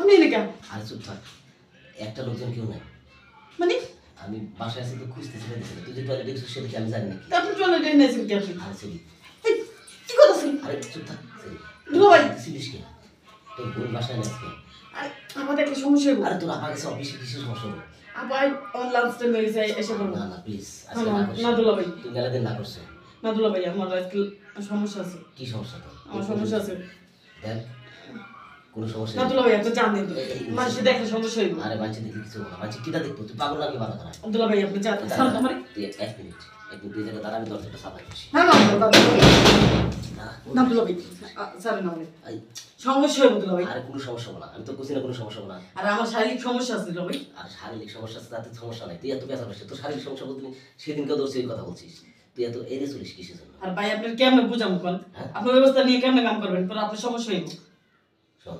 আপনি এনে কেন? আর চুপ থাক, একটা লোকজন কেউ নাই। মানে আমি বাসায় আছি তো খুঁজতেছি না, তুই যে টয়লেটে গেছিস সেটা কি আমি জানি নাকি? আপনি টয়লেটে এনেছেন কি আপনি? আরে সেরি, এই, কি করতেছেন? আরে চুপ থাক সেরি। দুলাভাই ছিলিস কে? তোর বোন বাসায় নেই আজকে? আরে আমাদের একটা সমস্যা হইব। আরে তোর আপা গেছে অফিসে, কিসের সমস্যা হবে? আবার লাঞ্চ টাইম হয়ে গেছে, এসে বলবো। না না প্লিজ, না আজকে না করিস। না দুলাভাই, তুই গেলে দিন না করছে। না দুলাভাই, আমার আজকে সমস্যা আছে। কি সমস্যা তোর? আমার সমস্যা আছে। দেখ, কোনো সমস্যা না নেই। দুলাভাই, আপনি জানেন তো মানুষের দেখলে সমস্যা হইব। আরে মানছি দেখি কিছু না, মানছি কিটা দেখবো? তুই পাগল নাকি মাথা খারাপ? দুলাভাই আপনি জানেন স্যার আমার তুই এক মিনিট তুই যেটা দাঁড়া, আমি দরজাটা সাফাই করছি। না না না না না দুলাভাই, স্যার না মানে এই, সমস্যা হইব দুলাভাই। আরে কোনো সমস্যা হবে না, আমি তো বুঝি না কোনো সমস্যা হবে না। আর আমার শারীরিক সমস্যা আছে দুলাভাই। আর শারীরিক সমস্যা আছে তাতে সমস্যা নাই, তুই এত পেঁচা পাচ্ছিস। তোর শারীরিক সমস্যা বলতে সেদিনকে ধরছি এই কথা বলছিস, তুই এত এড়ে চলিস কিসের জন্য? আর ভাই আপনার কেমনে বুঝাবো কোন? হ্যাঁ? আপনার ব্যবস্থা নিয়ে কেমনে কাম করবেন? পরে আপনার সমস্যা হইব। শোন,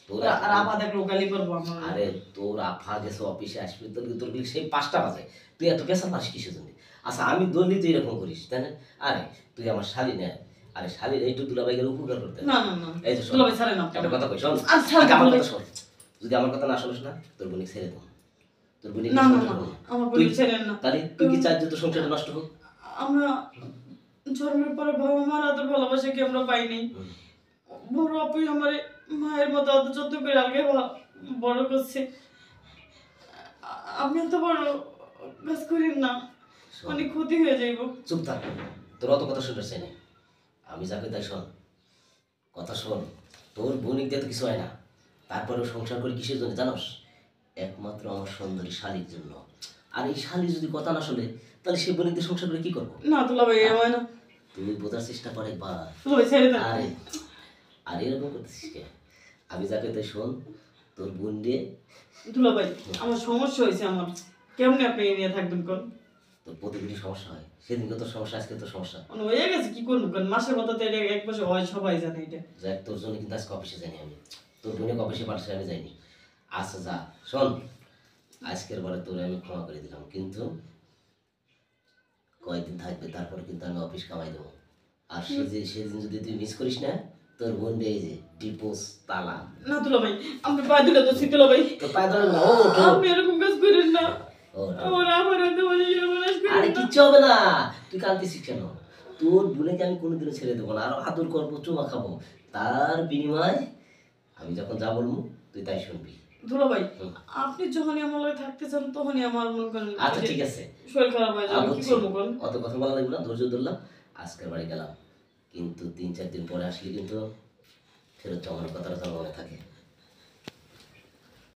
তোর আর আপা দেখলে গালি করবো আমার। আরে তোর আফা গেছে অফিসে, আসবি তোর সেই 5টা বাজে, তুই এত পেঁচা পাস কিসের জন্য? আচ্ছা আমি দলি তুই এরকম করিস তাই না? আরে তুই আমার শালি না, আরে শালির এইটু দুলাভাই গেলে উপকার করতে। না না না এই যে শোন, দুলাভাই ছাড়েন না। একটা কথা কই শোন, আর ছাড়েন আগে আমার দুলাভাই। কথা শোন। যদি আমার কথা না শুনিস না, তোর বোনিক ছেড়ে দেবো। তোর বোনিক না না না আমার বলি ছেড়েন না। তাহলে তুই কি চাস যে তোর সংসারটা নষ্ট হোক? আমরা জন্মের পরে বাবা মার আদর ভালোবাসা কি আমরা পাইনি? বড় আপুই আমার মায়ের মতো আদর যত্ন করে আগে বড় করছে। আপনি এত বড় কাজ করেন না, অনেক ক্ষতি হয়ে যাইব। চুপ থাক, তোর অত কথা শুনতে চাই না। আমি যাকে তাই শোন, কথা শোন। তোর বোনিক দিয়ে তো কিছু হয় না, তারপরেও সংসার করে কিসের জন্য জানোস? একমাত্র আমার সুন্দরী শালির জন্য। আর এই শালি যদি কথা না শুনে, তাহলে সে বোনিক দিয়ে সংসার করে কি করবো? না দুলাভাই হয় না। তুই বোঝার চেষ্টা কর একবার। দুলাভাই ছেড়ে দেন। আরে আর এরকম করতেছিস কে? আমি যাকে তাই শোন, তোর বোন দিয়ে দুলাভাই আমার সমস্যা হয়েছে, আমার কেমনে আপনি এই নিয়ে থাকবেন কোন? তোর প্রতিদিনই সমস্যা হয়, সেদিনকে তোর সমস্যা, আজকে তোর সমস্যা। মানে হয়ে গেছে কি করবো কোন? মাসের কথা তো এটা এক বছর হয়, সবাই জানে এটা। যাক, তোর জন্য কিন্তু আজকে অফিসে যাইনি আমি, তোর বোনের অফিসে পাঠাচ্ছি আমি যাইনি। আচ্ছা যা, শোন, আজকের বারে তোরে আমি ক্ষমা করে দিলাম, কিন্তু কয়েকদিন থাকবে, তারপরে কিন্তু আমি অফিস কামাই দেবো। আর সেদিন যদি তুই মিস করিস না, তোর বোন এই যে ডিপোস তালা। না দুলাভাই, আপনি পায়ে দিলে তো দুলাভাই, তো পায়ে ধরে না, ও আপনি এরকম কাজ করেন না। ও আমার এত বলে সর্বনাশ আরে করেন না। কিচ্ছু হবে না, তুই কাঁদতেছিস কেন? তোর বোনকে আমি কোনোদিনও ছেড়ে দেবো না, আরো আদর করবো, চুমা খাবো। তার বিনিময়ে আমি যখন যা বলবো তুই তাই শুনবি। দুলাভাই আপনি যখনই আমার লগে থাকতে চান তখনই আমার মনে করেন আচ্ছা ঠিক আছে, শরীর খারাপ হয়ে যাবে, কি করবো কোন? অত কথা বলা লাগবে না, ধৈর্য ধরলাম। আজকের বাড়ি গেলাম, কিন্তু 3-4 দিন পরে আসলে কিন্তু ফেরত জমানোর কথাটা যেন মনে থাকে।